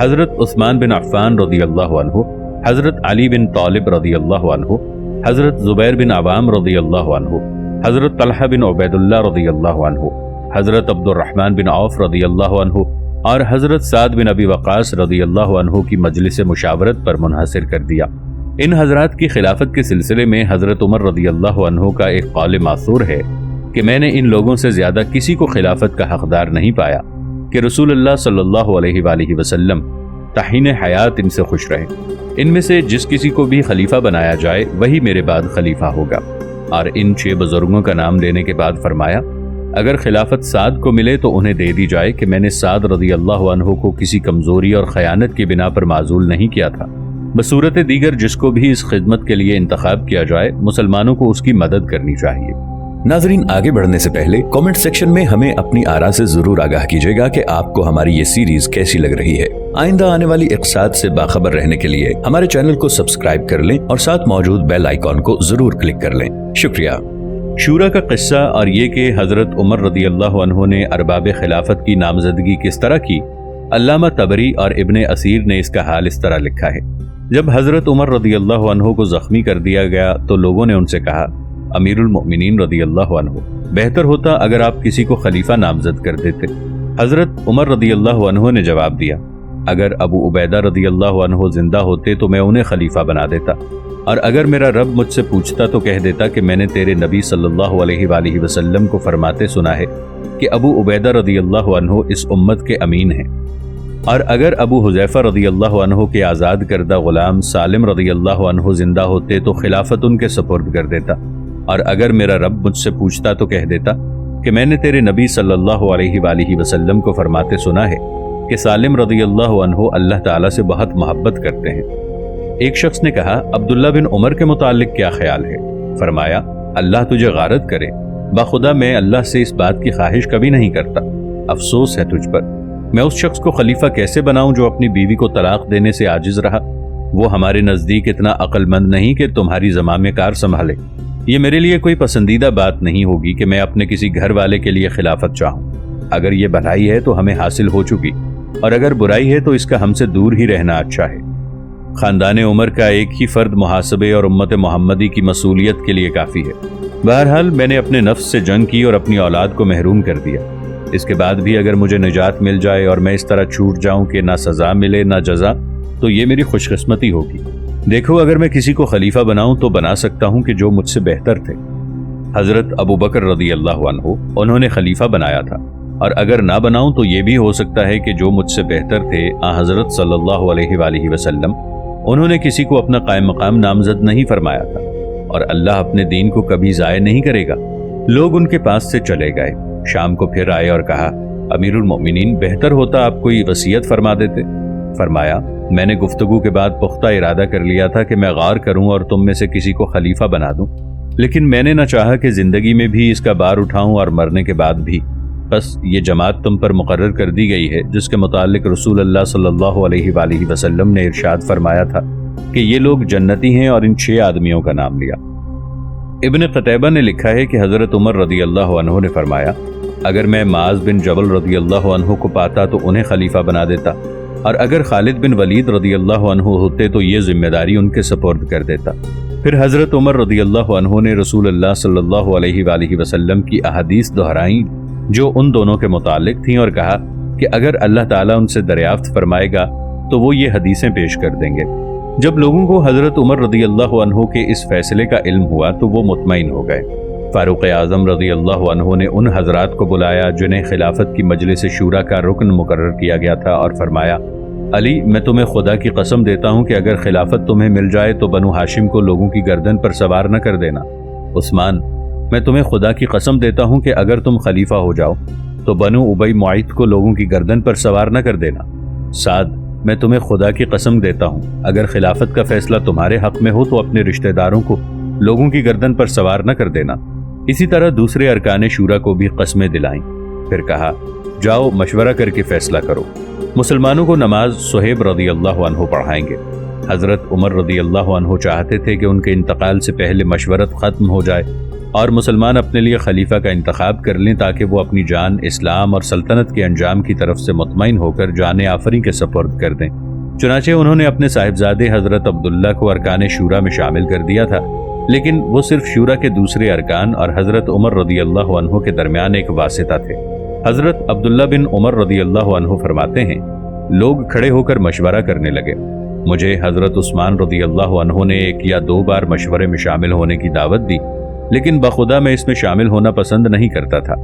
حضرت عثمان بن عفان رضی اللہ عنہ، حضرت علی بن طالب رضی اللہ عنہ، حضرت زبیر بن عوام رضی اللہ عنہ، حضرت طلحہ بن عبید اللہ رضی اللہ عنہ، حضرت عبد الرحمن بن عوف رضی اللہ عنہ اور حضرت سعد بن ابی وقاص رضی اللہ عنہ کی مجلس مشاورت پر منحصر کر دیا۔ ان حضرات کی خلافت کے سلسلے میں حضرت عمر رضی اللہ عنہ کا ایک قول ماثور ہے کہ میں نے ان لوگوں سے زیادہ کسی کو خلافت کا حقدار نہیں پایا کہ رسول اللہ صلی اللہ علیہ وآلہ وسلم تحین حیات ان سے خوش رہے۔ ان میں سے جس کسی کو بھی خلیفہ بنایا جائے وہی میرے بعد خلیفہ ہوگا۔ اور ان 6 بزرگوں کا نام لینے کے بعد فرمایا، اگر خلافت سعد کو ملے تو انہیں دے دی جائے کہ میں نے سعد رضی اللہ عنہ کو کسی کمزوری اور خیانت کی بنا پر معزول نہیں کیا تھا۔ بصورت دیگر جس کو بھی اس خدمت کے لیے انتخاب کیا جائے مسلمانوں کو اس کی مدد کرنی چاہیے۔ ناظرین، آگے بڑھنے سے پہلے کامنٹ سیکشن میں ہمیں اپنی آراء سے ضرور آگاہ کیجیے گا کہ آپ کو ہماری یہ سیریز کیسی لگ رہی ہے۔ آئندہ آنے والی اقساط سے باخبر رہنے کے لیے ہمارے چینل کو سبسکرائب کر لیں اور ساتھ موجود بیل آئیکن کو ضرور کلک کر لیں۔ شکریہ۔ شورا کا قصہ اور یہ کہ حضرت عمر رضی اللہ عنہ نے ارباب خلافت کی نامزدگی کس طرح کی، علامہ طبری اور ابن اسیر نے اس کا حال اس طرح لکھا ہے۔ جب حضرت عمر رضی اللہ عنہ کو زخمی کر دیا گیا تو لوگوں نے ان سے کہا، امیر المؤمنین رضی اللہ عنہ، بہتر ہوتا اگر آپ کسی کو خلیفہ نامزد کر دیتے۔ حضرت عمر رضی اللہ عنہ نے جواب دیا، اگر ابو عبیدہ رضی اللہ عنہ زندہ ہوتے تو میں انہیں خلیفہ بنا دیتا، اور اگر میرا رب مجھ سے پوچھتا تو کہہ دیتا کہ میں نے تیرے نبی صلی اللہ علیہ وآلہ وسلم کو فرماتے سنا ہے کہ ابو عبیدہ رضی اللہ عنہ اس امت کے امین ہیں، اور اگر ابو حذیفہ رضی اللہ عنہ کے آزاد کردہ غلام سالم رضی اللہ عنہ زندہ ہوتے تو خلافت ان کے سپرد کر دیتا، اور اگر میرا رب مجھ سے پوچھتا تو کہہ دیتا کہ میں نے تیرے نبی صلی اللہ علیہ وآلہ وسلم کو فرماتے سنا ہے کہ سالم رضی اللہ عنہ اللہ تعالیٰ سے بہت محبت کرتے ہیں۔ ایک شخص نے کہا، عبداللہ بن عمر کے متعلق کیا خیال ہے؟ فرمایا، اللہ تجھے غارت کرے، بخدا میں اللہ سے اس بات کی خواہش کبھی نہیں کرتا، افسوس ہے تجھ پر۔ میں اس شخص کو خلیفہ کیسے بناؤں جو اپنی بیوی کو طلاق دینے سے عاجز رہا؟ وہ ہمارے نزدیک اتنا عقل مند نہیں کہ تمہاری زمام کار سنبھالے۔ یہ میرے لیے کوئی پسندیدہ بات نہیں ہوگی کہ میں اپنے کسی گھر والے کے لیے خلافت چاہوں۔ اگر یہ بھلائی ہے تو ہمیں حاصل ہو چکی، اور اگر برائی ہے تو اس کا ہم سے دور ہی رہنا اچھا ہے۔ خاندان عمر کا ایک ہی فرد محاسبے اور امت محمدی کی مسئولیت کے لیے کافی ہے۔ بہرحال میں نے اپنے نفس سے جنگ کی اور اپنی اولاد کو محروم کر دیا۔ اس کے بعد بھی اگر مجھے نجات مل جائے اور میں اس طرح چھوٹ جاؤں کہ نہ سزا ملے نہ جزا، تو یہ میری خوش قسمتی ہوگی۔ دیکھو، اگر میں کسی کو خلیفہ بناؤں تو بنا سکتا ہوں کہ جو مجھ سے بہتر تھے۔ حضرت ابو بکر رضی اللہ عنہ انہوں نے خلیفہ بنایا تھا، اور اگر نہ بناؤں تو یہ بھی ہو سکتا ہے کہ جو مجھ سے بہتر تھے حضرت صلی اللہ علیہ وآلہ وسلم، انہوں نے کسی کو اپنا قائم مقام نامزد نہیں فرمایا تھا، اور اللہ اپنے دین کو کبھی ضائع نہیں کرے گا۔ لوگ ان کے پاس سے چلے گئے۔ شام کو پھر آئے اور کہا، امیر المؤمنین، بہتر ہوتا آپ کوئی وصیت فرما دیتے۔ فرمایا، میں نے گفتگو کے بعد پختہ ارادہ کر لیا تھا کہ میں غار کروں اور تم میں سے کسی کو خلیفہ بنا دوں، لیکن میں نے نہ چاہا کہ زندگی میں بھی اس کا بار اٹھاؤں اور مرنے کے بعد بھی۔ بس یہ جماعت تم پر مقرر کر دی گئی ہے جس کے متعلق رسول اللہ صلی اللہ علیہ وآلہ وسلم نے ارشاد فرمایا تھا کہ یہ لوگ جنتی ہیں، اور ان 6 آدمیوں کا نام لیا۔ ابن قتیبہ نے لکھا ہے کہ حضرت عمر رضی اللہ عنہ نے فرمایا، اگر میں معاذ بن جبل رضی اللہ عنہ کو پاتا تو انہیں خلیفہ بنا دیتا، اور اگر خالد بن ولید رضی اللہ عنہ ہوتے تو یہ ذمہ داری ان کے سپرد کر دیتا۔ پھر حضرت عمر رضی اللہ عنہ نے رسول اللہ صلی اللہ علیہ وآلہ وسلم کی احادیث دہرائیں جو ان دونوں کے متعلق تھیں، اور کہا کہ اگر اللہ تعالیٰ ان سے دریافت فرمائے گا تو وہ یہ حدیثیں پیش کر دیں گے۔ جب لوگوں کو حضرت عمر رضی اللہ عنہ کے اس فیصلے کا علم ہوا تو وہ مطمئن ہو گئے۔ فاروق اعظم رضی اللہ عنہ نے ان حضرات کو بلایا جنہیں خلافت کی مجلس شورا کا رکن مقرر کیا گیا تھا، اور فرمایا، علی، میں تمہیں خدا کی قسم دیتا ہوں کہ اگر خلافت تمہیں مل جائے تو بنو ہاشم کو لوگوں کی گردن پر سوار نہ کر دینا۔ عثمان، میں تمہیں خدا کی قسم دیتا ہوں کہ اگر تم خلیفہ ہو جاؤ تو بنو ابی معیط کو لوگوں کی گردن پر سوار نہ کر دینا۔ سعد، میں تمہیں خدا کی قسم دیتا ہوں اگر خلافت کا فیصلہ تمہارے حق میں ہو تو اپنے رشتہ داروں کو لوگوں کی گردن پر سوار نہ کر دینا۔ اسی طرح دوسرے ارکان شورا کو بھی قسمیں دلائیں۔ پھر کہا، جاؤ مشورہ کر کے فیصلہ کرو۔ مسلمانوں کو نماز صہیب رضی اللہ عنہ پڑھائیں گے۔ حضرت عمر رضی اللہ عنہ چاہتے تھے کہ ان کے انتقال سے پہلے مشورت ختم ہو جائے، اور مسلمان اپنے لیے خلیفہ کا انتخاب کر لیں تاکہ وہ اپنی جان اسلام اور سلطنت کے انجام کی طرف سے مطمئن ہو کر جان آفریں کے سپرد کر دیں۔ چنانچہ انہوں نے اپنے صاحبزادے حضرت عبداللہ کو ارکان شورا میں شامل کر دیا تھا، لیکن وہ صرف شورا کے دوسرے ارکان اور حضرت عمر رضی اللہ عنہ کے درمیان ایک واسطہ تھے۔ حضرت عبداللہ بن عمر رضی اللہ عنہ فرماتے ہیں، لوگ کھڑے ہو کر مشورہ کرنے لگے۔ مجھے حضرت عثمان رضی اللہ عنہ نے 1 یا 2 بار مشورے میں شامل ہونے کی دعوت دی، لیکن بخدا میں اس میں شامل ہونا پسند نہیں کرتا تھا،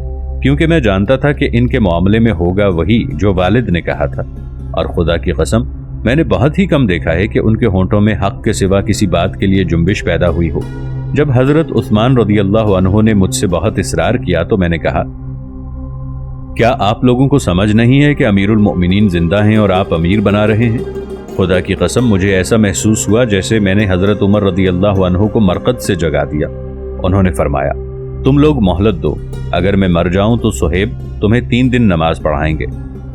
کیونکہ میں جانتا تھا کہ ان کے معاملے میں ہوگا وہی جو والد نے کہا تھا، اور خدا کی قسم میں نے بہت ہی کم دیکھا ہے کہ ان کے ہونٹوں میں حق کے سوا کسی بات کے لیے جنبش پیدا ہوئی ہو۔ جب حضرت عثمان رضی اللہ عنہ نے مجھ سے بہت اصرار کیا تو میں نے کہا، کیا آپ لوگوں کو سمجھ نہیں ہے کہ امیر المؤمنین زندہ ہیں اور آپ امیر بنا رہے ہیں؟ خدا کی قسم مجھے ایسا محسوس ہوا جیسے میں نے حضرت عمر رضی اللہ عنہ کو مرقد سے جگا دیا۔ انہوں نے فرمایا، تم لوگ مہلت دو، اگر میں مر جاؤں تو صہیب تمہیں 3 دن نماز پڑھائیں گے،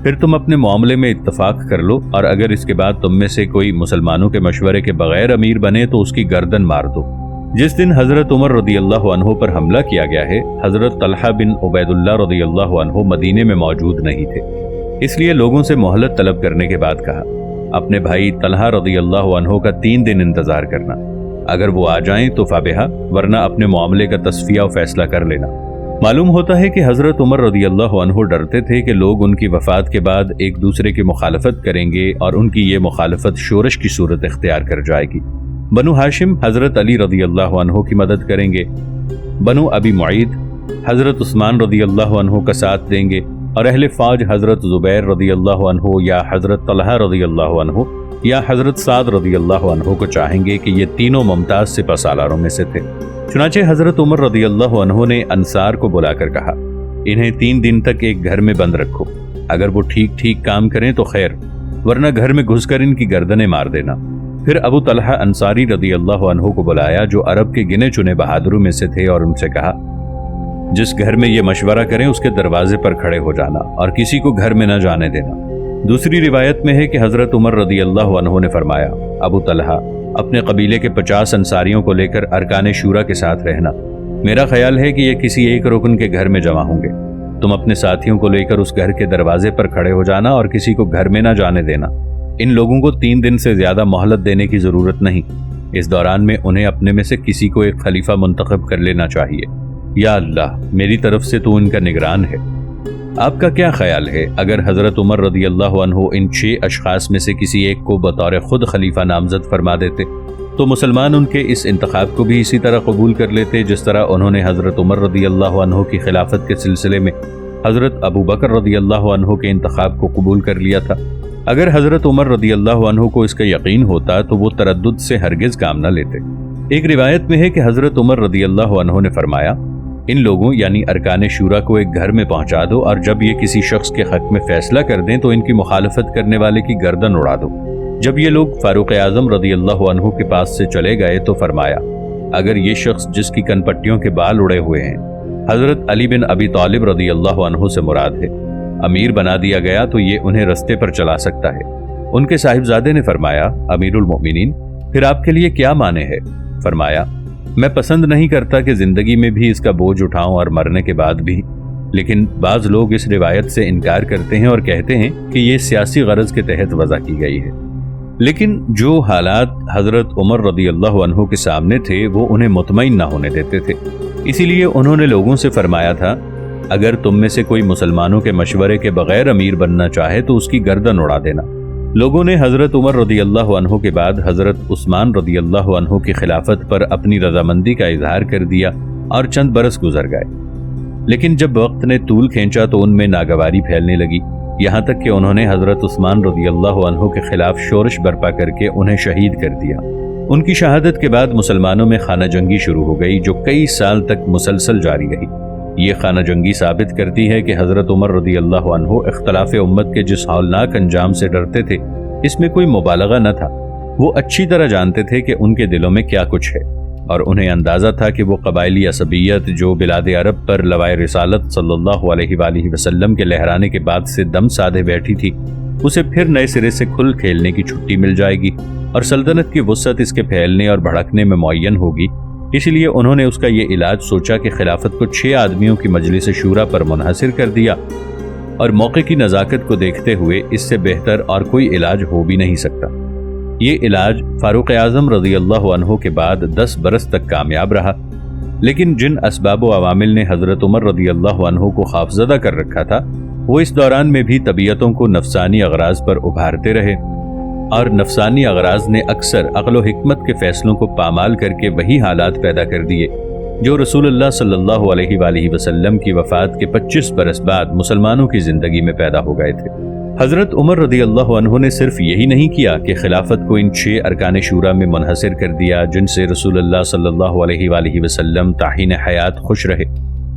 پھر تم اپنے معاملے میں اتفاق کر لو، اور اگر اس کے بعد تم میں سے کوئی مسلمانوں کے مشورے کے بغیر امیر بنے تو اس کی گردن مار دو۔ جس دن حضرت عمر رضی اللہ عنہ پر حملہ کیا گیا ہے، حضرت طلحہ بن عبید اللہ رضی اللہ عنہ مدینے میں موجود نہیں تھے، اس لیے لوگوں سے مہلت طلب کرنے کے بعد کہا، اپنے بھائی طلحہ رضی اللہ عنہ کا 3 دن انتظار کرنا، اگر وہ آ جائیں تو فابہا، ورنہ اپنے معاملے کا تصفیہ و فیصلہ کر لینا۔ معلوم ہوتا ہے کہ حضرت عمر رضی اللہ عنہ ڈرتے تھے کہ لوگ ان کی وفات کے بعد ایک دوسرے کی مخالفت کریں گے اور ان کی یہ مخالفت شورش کی صورت اختیار کر جائے گی۔ بنو ہاشم حضرت علی رضی اللہ عنہ کی مدد کریں گے، بنو ابی معید حضرت عثمان رضی اللہ عنہ کا ساتھ دیں گے، اور اہل فوج حضرت زبیر رضی اللہ عنہ یا حضرت طلحہ رضی اللہ عنہ یا حضرت سعد رضی اللہ عنہ کو چاہیں گے کہ یہ تینوں ممتاز سپہ سالاروں میں سے تھے۔ چنانچہ حضرت عمر رضی اللہ عنہ نے انصار کو بلا کر کہا، انہیں 3 دن تک ایک گھر میں بند رکھو، اگر وہ ٹھیک کام کریں تو خیر، ورنہ گھر میں گھس کر ان کی گردنیں مار دینا۔ پھر ابو طلحہ انصاری رضی اللہ عنہ کو بلایا جو عرب کے گنے چنے بہادروں میں سے تھے، اور ان سے کہا، جس گھر میں یہ مشورہ کریں اس کے دروازے پر کھڑے ہو جانا اور کسی کو گھر میں نہ جانے دینا۔ دوسری روایت میں ہے کہ حضرت عمر رضی اللہ عنہ نے فرمایا، ابو طلحہ اپنے قبیلے کے 50 انصاریوں کو لے کر ارکان شورا کے ساتھ رہنا، میرا خیال ہے کہ یہ کسی ایک رکن کے گھر میں جمع ہوں گے، تم اپنے ساتھیوں کو لے کر اس گھر کے دروازے پر کھڑے ہو جانا اور کسی کو گھر میں نہ جانے دینا۔ ان لوگوں کو 3 دن سے زیادہ مہلت دینے کی ضرورت نہیں، اس دوران میں انہیں اپنے میں سے کسی کو ایک خلیفہ منتخب کر لینا چاہیے۔ یا اللہ، میری طرف سے تو ان کا نگران ہے۔ آپ کا کیا خیال ہے اگر حضرت عمر رضی اللہ عنہ ان 6 اشخاص میں سے کسی ایک کو بطور خود خلیفہ نامزد فرما دیتے تو مسلمان ان کے اس انتخاب کو بھی اسی طرح قبول کر لیتے جس طرح انہوں نے حضرت عمر رضی اللہ عنہ کی خلافت کے سلسلے میں حضرت ابو بکر رضی اللہ عنہ کے انتخاب کو قبول کر لیا تھا۔ اگر حضرت عمر رضی اللہ عنہ کو اس کا یقین ہوتا تو وہ تردد سے ہرگز کام نہ لیتے۔ ایک روایت میں ہے کہ حضرت عمر رضی اللہ عنہ نے فرمایا، ان لوگوں یعنی ارکان شورا کو ایک گھر میں پہنچا دو، اور جب یہ کسی شخص کے حق میں فیصلہ کر دیں تو ان کی مخالفت کرنے والے کی گردن اڑا دو۔ جب یہ لوگ فاروق اعظم رضی اللہ عنہ کے پاس سے چلے گئے تو فرمایا، اگر یہ شخص جس کی کن پٹیوں کے بال اڑے ہوئے ہیں حضرت علی بن ابی طالب رضی اللہ عنہ سے مراد ہے، امیر بنا دیا گیا تو یہ انہیں رستے پر چلا سکتا ہے۔ ان کے صاحبزادے نے فرمایا، امیر المؤمنین پھر آپ کے لیے کیا مانے ہے؟ فرمایا، میں پسند نہیں کرتا کہ زندگی میں بھی اس کا بوجھ اٹھاؤں اور مرنے کے بعد بھی، لیکن بعض لوگ اس روایت سے انکار کرتے ہیں اور کہتے ہیں کہ یہ سیاسی غرض کے تحت وضع کی گئی ہے۔ لیکن جو حالات حضرت عمر رضی اللہ عنہ کے سامنے تھے وہ انہیں مطمئن نہ ہونے دیتے تھے، اسی لیے انہوں نے لوگوں سے فرمایا تھا، اگر تم میں سے کوئی مسلمانوں کے مشورے کے بغیر امیر بننا چاہے تو اس کی گردن اڑا دینا۔ لوگوں نے حضرت عمر رضی اللہ عنہ کے بعد حضرت عثمان رضی اللہ عنہ کی خلافت پر اپنی رضامندی کا اظہار کر دیا اور چند برس گزر گئے، لیکن جب وقت نے طول کھینچا تو ان میں ناگواری پھیلنے لگی، یہاں تک کہ انہوں نے حضرت عثمان رضی اللہ عنہ کے خلاف شورش برپا کر کے انہیں شہید کر دیا۔ ان کی شہادت کے بعد مسلمانوں میں خانہ جنگی شروع ہو گئی جو کئی سال تک مسلسل جاری رہی۔ یہ خانہ جنگی ثابت کرتی ہے کہ حضرت عمر رضی اللہ عنہ اختلاف امت کے جس ہولناک انجام سے ڈرتے تھے اس میں کوئی مبالغہ نہ تھا، وہ اچھی طرح جانتے تھے کہ ان کے دلوں میں کیا کچھ ہے، اور انہیں اندازہ تھا کہ وہ قبائلی عصبیت جو بلاد عرب پر لوائے رسالت صلی اللہ علیہ وآلہ وسلم کے لہرانے کے بعد سے دم سادھے بیٹھی تھی، اسے پھر نئے سرے سے کھل کھیلنے کی چھٹی مل جائے گی، اور سلطنت کی وسعت اس کے پھیلنے اور بھڑکنے میں معین ہوگی، اسی لیے انہوں نے اس کا یہ علاج سوچا کہ خلافت کو 6 آدمیوں کی مجلس شورا پر منحصر کر دیا، اور موقع کی نزاکت کو دیکھتے ہوئے اس سے بہتر اور کوئی علاج ہو بھی نہیں سکتا۔ یہ علاج فاروق اعظم رضی اللہ عنہ کے بعد 10 برس تک کامیاب رہا، لیکن جن اسباب و عوامل نے حضرت عمر رضی اللہ عنہ کو خوفزدہ کر رکھا تھا، وہ اس دوران میں بھی طبیعتوں کو نفسانی اغراض پر ابھارتے رہے، اور نفسانی اغراض نے اکثر عقل و حکمت کے فیصلوں کو پامال کر کے وہی حالات پیدا کر دیے جو رسول اللہ صلی اللہ علیہ وآلہ وسلم کی وفات کے 25 برس بعد مسلمانوں کی زندگی میں پیدا ہو گئے تھے۔ حضرت عمر رضی اللہ عنہ نے صرف یہی نہیں کیا کہ خلافت کو ان 6 ارکان شورا میں منحصر کر دیا جن سے رسول اللہ صلی اللہ علیہ وآلہ وسلم تاحین حیات خوش رہے،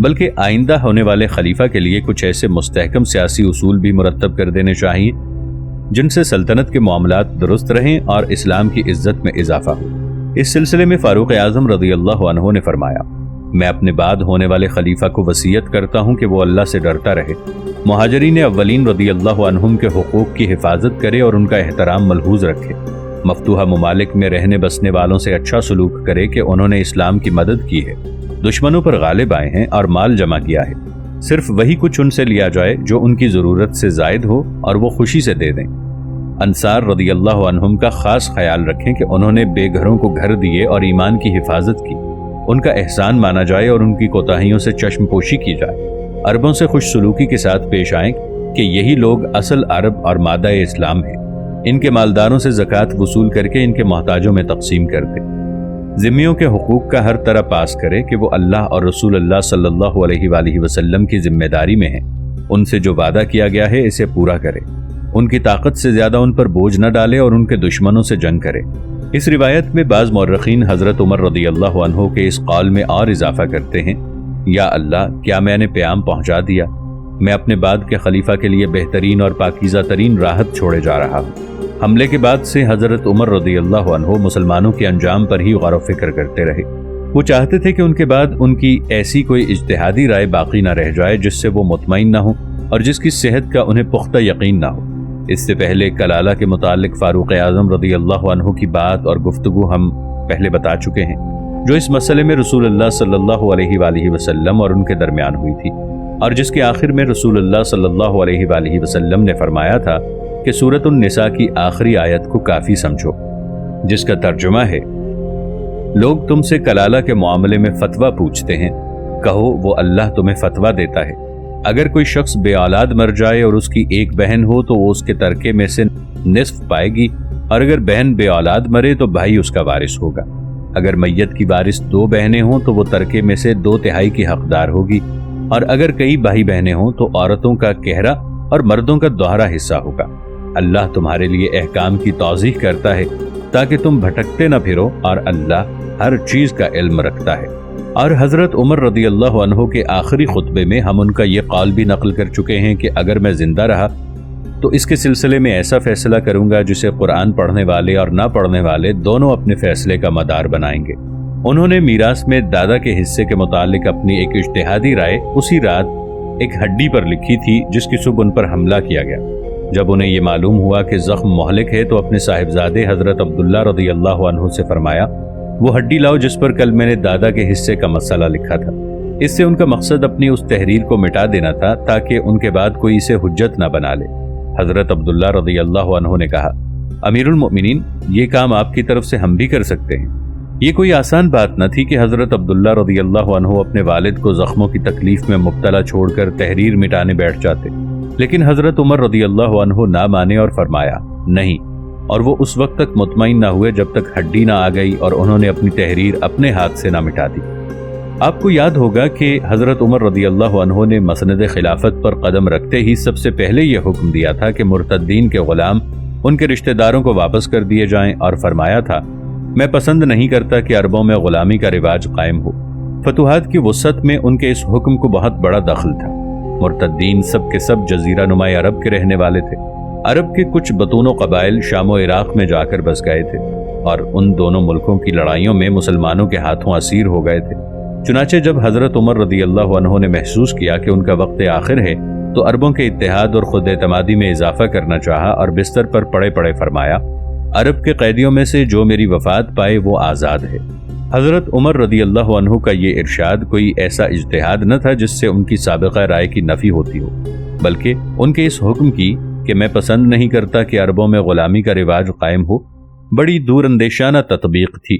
بلکہ آئندہ ہونے والے خلیفہ کے لیے کچھ ایسے مستحکم سیاسی اصول بھی مرتب کر دینے چاہیے جن سے سلطنت کے معاملات درست رہیں اور اسلام کی عزت میں اضافہ ہو۔ اس سلسلے میں فاروق اعظم رضی اللہ عنہ نے فرمایا، میں اپنے بعد ہونے والے خلیفہ کو وصیت کرتا ہوں کہ وہ اللہ سے ڈرتا رہے، مہاجرین اولین رضی اللہ عنہم کے حقوق کی حفاظت کرے اور ان کا احترام ملحوظ رکھے، مفتوحہ ممالک میں رہنے بسنے والوں سے اچھا سلوک کرے کہ انہوں نے اسلام کی مدد کی ہے، دشمنوں پر غالب آئے ہیں اور مال جمع کیا ہے، صرف وہی کچھ ان سے لیا جائے جو ان کی ضرورت سے زائد ہو اور وہ خوشی سے دے دیں۔ انصار رضی اللہ عنہم کا خاص خیال رکھیں کہ انہوں نے بے گھروں کو گھر دیے اور ایمان کی حفاظت کی، ان کا احسان مانا جائے اور ان کی کوتاہیوں سے چشم پوشی کی جائے، عربوں سے خوش سلوکی کے ساتھ پیش آئیں کہ یہی لوگ اصل عرب اور مادہ اسلام ہیں، ان کے مالداروں سے زکوٰۃ وصول کر کے ان کے محتاجوں میں تقسیم کر دے، ذمیوں کے حقوق کا ہر طرح پاس کرے کہ وہ اللہ اور رسول اللہ صلی اللہ علیہ وآلہ وسلم کی ذمہ داری میں ہیں، ان سے جو وعدہ کیا گیا ہے اسے پورا کرے، ان کی طاقت سے زیادہ ان پر بوجھ نہ ڈالے اور ان کے دشمنوں سے جنگ کرے۔ اس روایت میں بعض مورخین حضرت عمر رضی اللہ عنہ کے اس قول میں اور اضافہ کرتے ہیں، یا اللہ، کیا میں نے پیام پہنچا دیا؟ میں اپنے بعد کے خلیفہ کے لیے بہترین اور پاکیزہ ترین راحت چھوڑے جا رہا ہوں۔ حملے کے بعد سے حضرت عمر رضی اللہ عنہ مسلمانوں کے انجام پر ہی غور و فکر کرتے رہے۔ وہ چاہتے تھے کہ ان کے بعد ان کی ایسی کوئی اجتہادی رائے باقی نہ رہ جائے جس سے وہ مطمئن نہ ہوں اور جس کی صحت کا انہیں پختہ یقین نہ ہو۔ اس سے پہلے کلالہ کے متعلق فاروق اعظم رضی اللہ عنہ کی بات اور گفتگو ہم پہلے بتا چکے ہیں، جو اس مسئلے میں رسول اللہ صلی اللہ علیہ وآلہ وسلم اور ان کے درمیان ہوئی تھی، اور جس کے آخر میں رسول اللہ صلی اللہ علیہ وآلہ وسلم نے فرمایا تھا کہ سورۃ النساء کی آخری آیت کو کافی سمجھو، جس کا ترجمہ ہے، لوگ تم سے کلالہ کے معاملے میں فتویٰ پوچھتے ہیں، کہو وہ اللہ تمہیں فتویٰ دیتا ہے، اگر کوئی شخص بے اولاد مر جائے اور اس کی ایک بہن ہو تو وہ اس کے ترکے میں سے نصف پائے گی، اور اگر بہن بے اولاد مرے تو بھائی اس کا وارث ہوگا، اگر میت کی وارث 2 بہنیں ہوں تو وہ ترکے میں سے 2/3 کی حقدار ہوگی، اور اگر کئی بھائی بہنیں ہوں تو عورتوں کا کہرا اور مردوں کا دوہرا حصہ ہوگا۔ اللہ تمہارے لیے احکام کی توضیح کرتا ہے تاکہ تم بھٹکتے نہ پھرو، اور اللہ ہر چیز کا علم رکھتا ہے۔ اور حضرت عمر رضی اللہ عنہ کے آخری خطبے میں ہم ان کا یہ قول بھی نقل کر چکے ہیں کہ اگر میں زندہ رہا تو اس کے سلسلے میں ایسا فیصلہ کروں گا جسے قرآن پڑھنے والے اور نہ پڑھنے والے دونوں اپنے فیصلے کا مدار بنائیں گے۔ انہوں نے میراث میں دادا کے حصے کے متعلق اپنی ایک اجتہادی رائے اسی رات ایک ہڈی پر لکھی تھی جس کی صبح ان پر حملہ کیا گیا۔ جب انہیں یہ معلوم ہوا کہ زخم مہلک ہے تو اپنے صاحبزادے حضرت عبداللہ رضی اللہ عنہ سے فرمایا، وہ ہڈی لاؤ جس پر کل میں نے دادا کے حصے کا مسئلہ لکھا تھا۔ اس سے ان کا مقصد اپنی اس تحریر کو مٹا دینا تھا تاکہ ان کے بعد کوئی اسے حجت نہ بنا لے۔ حضرت عبداللہ رضی اللہ عنہ نے کہا، امیر المؤمنین، یہ کام آپ کی طرف سے ہم بھی کر سکتے ہیں۔ یہ کوئی آسان بات نہ تھی کہ حضرت عبداللہ رضی اللہ عنہ اپنے والد کو زخموں کی تکلیف میں مبتلا چھوڑ کر تحریر مٹانے بیٹھ جاتے، لیکن حضرت عمر رضی اللہ عنہ نہ مانے اور فرمایا نہیں، اور وہ اس وقت تک مطمئن نہ ہوئے جب تک ہڈی نہ آ گئی اور انہوں نے اپنی تحریر اپنے ہاتھ سے نہ مٹا دی۔ آپ کو یاد ہوگا کہ حضرت عمر رضی اللہ عنہ نے مسند خلافت پر قدم رکھتے ہی سب سے پہلے یہ حکم دیا تھا کہ مرتدین کے غلام ان کے رشتہ داروں کو واپس کر دیے جائیں، اور فرمایا تھا، میں پسند نہیں کرتا کہ عربوں میں غلامی کا رواج قائم ہو۔ فتوحات کی وسعت میں ان کے اس حکم کو بہت بڑا دخل تھا۔ مرتدین سب کے سب جزیرہ نما عرب کے رہنے والے تھے۔ عرب کے کچھ بطون و قبائل شام و عراق میں جا کر بس گئے تھے اور ان دونوں ملکوں کی لڑائیوں میں مسلمانوں کے ہاتھوں اسیر ہو گئے تھے۔ چنانچہ جب حضرت عمر رضی اللہ عنہ نے محسوس کیا کہ ان کا وقت آخر ہے تو عربوں کے اتحاد اور خود اعتمادی میں اضافہ کرنا چاہا اور بستر پر پڑے پڑے فرمایا، عرب کے قیدیوں میں سے جو میری وفات پائے وہ آزاد ہے۔ حضرت عمر رضی اللہ عنہ کا یہ ارشاد کوئی ایسا اجتہاد نہ تھا جس سے ان کی سابقہ رائے کی نفی ہوتی ہو، بلکہ ان کے اس حکم کی کہ میں پسند نہیں کرتا کہ عربوں میں غلامی کا رواج قائم ہو بڑی دور اندیشانہ تطبیق تھی۔